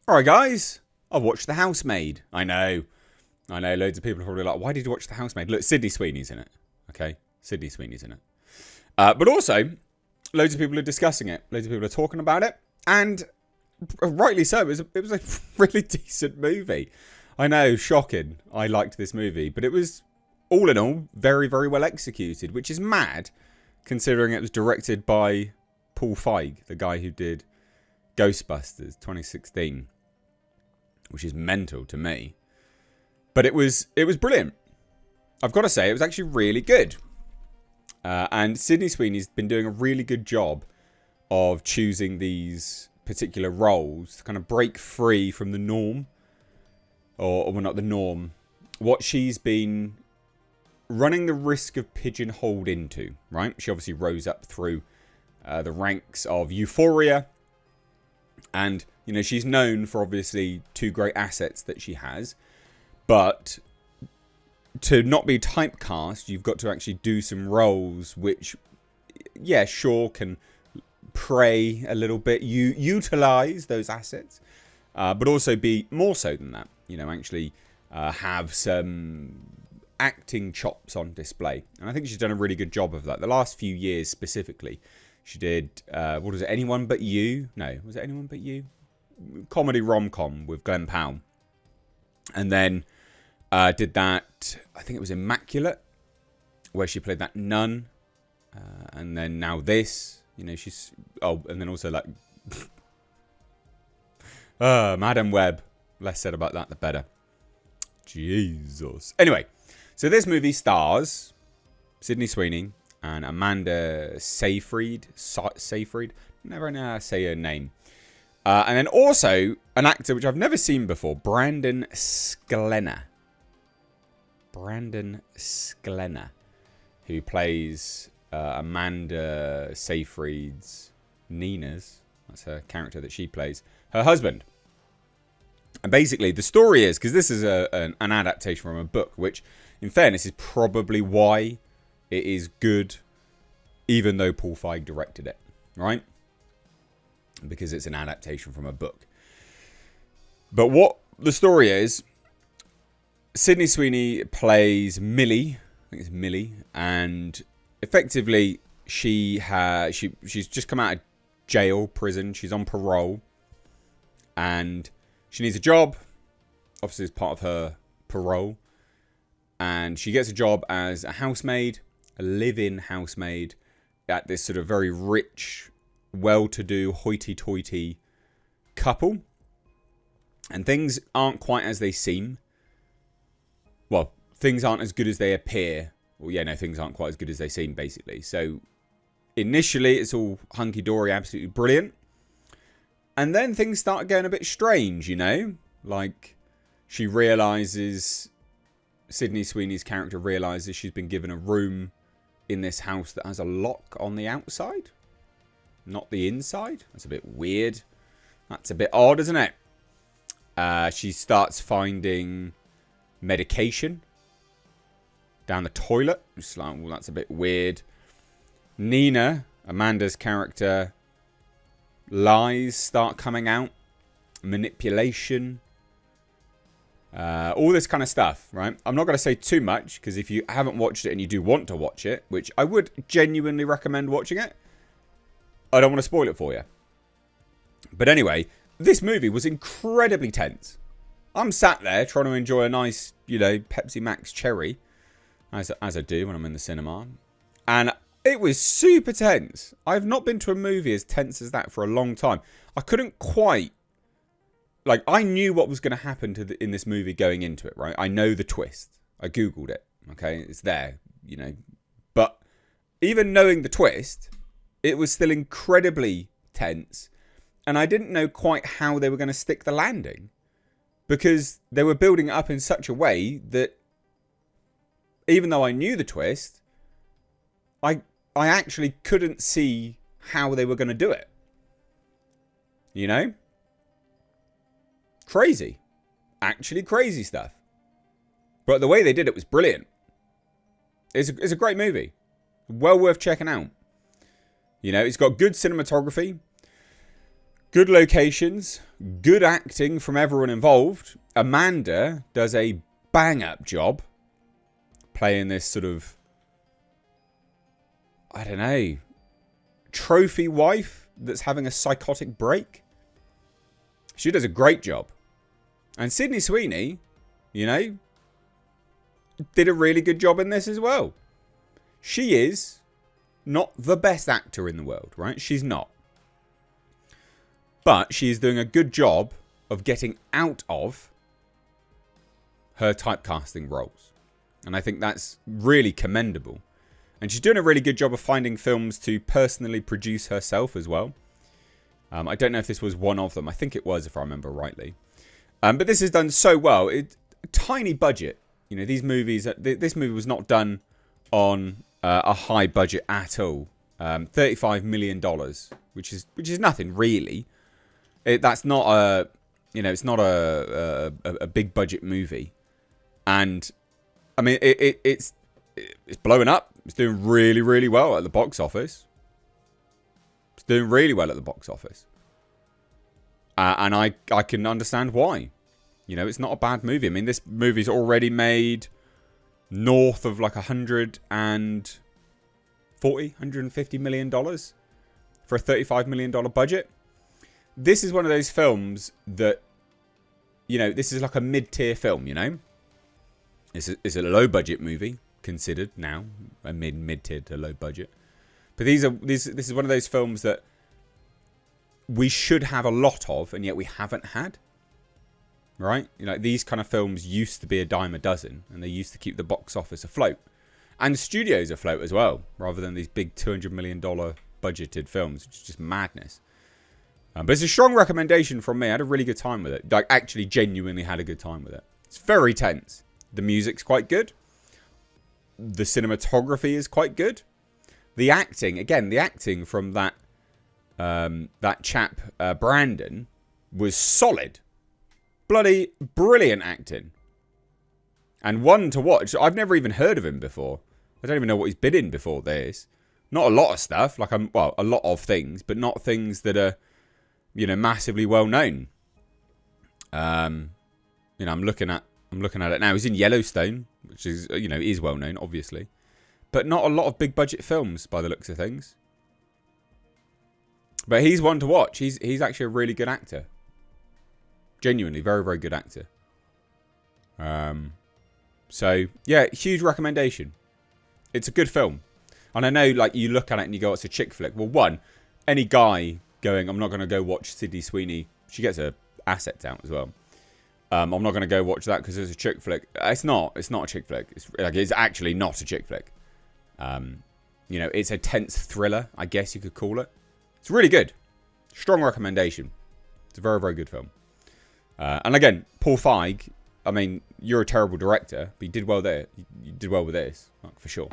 Alright guys, I've watched The Housemaid. I know, loads of people are probably like, why did you watch The Housemaid? Look, Sydney Sweeney's in it. Okay, Sydney Sweeney's in it. But also, loads of people are discussing it. Loads of people are talking about it. And rightly so, it was a really decent movie. I know, shocking. I liked this movie. But it was, all in all, very, very well executed. Which is mad, considering it was directed by Paul Feig, the guy who did Ghostbusters 2016. Which is mental to me. But it was brilliant. I've got to say, it was actually really good. And Sydney Sweeney's been doing a really good job of choosing these particular roles to kind of break free from the norm. Or well, not the norm. What she's been running the risk of pigeonholed into, right? She obviously rose up through the ranks of Euphoria. And, you know, she's known for obviously two great assets that she has. But to not be typecast, you've got to actually do some roles which, yeah, sure, can prey a little bit. You utilise those assets, but also be more so than that. You know, actually have some acting chops on display. And I think she's done a really good job of that. The last few years specifically. She did, what was it, Anyone But You? No, was it Anyone But You? Comedy rom-com with Glenn Powell. And then did that, I think it was Immaculate, where she played that nun. And then now this, you know, she's, oh, and then also like, Madam Web. Less said about that, the better. Jesus. Anyway, so this movie stars Sydney Sweeney and Amanda Seyfried. Never know how to say her name. And then also an actor which I've never seen before, Brandon Sklenner. Who plays Amanda Seyfried's Nina's. That's her character that she plays. Her husband. And basically the story is, because this is an adaptation from a book, which in fairness is probably why it is good, even though Paul Feig directed it, right? Because it's an adaptation from a book. But what the story is, Sydney Sweeney plays Millie, I think it's Millie, and effectively she's just come out of jail, prison, she's on parole, and she needs a job, obviously as part of her parole, and she gets a job as a housemaid, a live-in housemaid at this sort of very rich, well-to-do, hoity-toity couple. And things aren't quite as they seem. Well, things aren't as good as they appear. Well, yeah, no, things aren't quite as good as they seem, basically. So, initially, it's all hunky-dory, absolutely brilliant. And then things start getting a bit strange, you know? Like, she realises, Sydney Sweeney's character realises she's been given a room in this house that has a lock on the outside, not the inside. That's a bit weird. That's a bit odd, isn't it? She starts finding medication down the toilet. It's like, well, that's a bit weird. Nina, Amanda's character, lies start coming out. Manipulation. All this kind of stuff, right? I'm not going to say too much, because if you haven't watched it and you do want to watch it, which I would genuinely recommend watching it, I don't want to spoil it for you. But anyway, this movie was incredibly tense. I'm sat there trying to enjoy a nice, you know, Pepsi Max cherry, as I do when I'm in the cinema. And it was super tense. I've not been to a movie as tense as that for a long time. I couldn't quite... Like, I knew what was going to happen in this movie going into it, right? I know the twist. I Googled it, okay? It's there, you know. But even knowing the twist, it was still incredibly tense. And I didn't know quite how they were going to stick the landing. Because they were building it up in such a way that even though I knew the twist, I actually couldn't see how they were going to do it. You know? Crazy. Actually crazy stuff. But the way they did it was brilliant. It's a great movie. Well worth checking out. You know, it's got good cinematography. Good locations, good acting from everyone involved. Amanda does a bang-up job playing this sort of, I don't know, trophy wife that's having a psychotic break. She does a great job. And Sydney Sweeney, you know, did a really good job in this as well. She is not the best actor in the world, right? She's not. But she is doing a good job of getting out of her typecasting roles. And I think that's really commendable. And she's doing a really good job of finding films to personally produce herself as well. I don't know if this was one of them. I think it was, if I remember rightly. But this is done so well. A tiny budget. You know, these movies. This movie was not done on a high budget at all. $35 million, which is nothing really. That's not a, you know, it's not a big budget movie, and I mean it's blowing up. It's doing really, really well at the box office. It's doing really well at the box office, and I can understand why. You know, it's not a bad movie. I mean, this movie's already made north of like $150 million for a $35 million budget. This is one of those films that, you know, this is like a mid-tier film, you know. It's a low-budget movie, considered now. A mid-tier to low budget. But this is one of those films that we should have a lot of, and yet we haven't had. Right? You know, these kind of films used to be a dime a dozen, and they used to keep the box office afloat. And the studios afloat as well, rather than these big $200 million budgeted films, which is just madness. But it's a strong recommendation from me. I had a really good time with it. Like, actually, genuinely had a good time with it. It's very tense. The music's quite good. The cinematography is quite good. The acting, again, the acting from that chap, Brandon, was solid. Bloody brilliant acting. And one to watch. I've never even heard of him before. I don't even know what he's been in before this. Not a lot of stuff. Like, well, a lot of things, but not things that are, you know, massively well known. You know, I'm looking at it now. He's in Yellowstone, which is, you know, is well known, obviously, but not a lot of big budget films by the looks of things. But he's one to watch. He's actually a really good actor. Genuinely, very, very good actor. So yeah, huge recommendation. It's a good film, and I know, like, you look at it and you go, "It's a chick flick." Well, one, any guy going, I'm not going to go watch Sydney Sweeney. She gets her assets out as well. I'm not going to go watch that because it's a chick flick. It's not a chick flick. It's actually not a chick flick. You know, it's a tense thriller, I guess you could call it. It's really good. Strong recommendation. It's a very, very good film. And again, Paul Feig, I mean, you're a terrible director, but you did well there. You did well with this, for sure.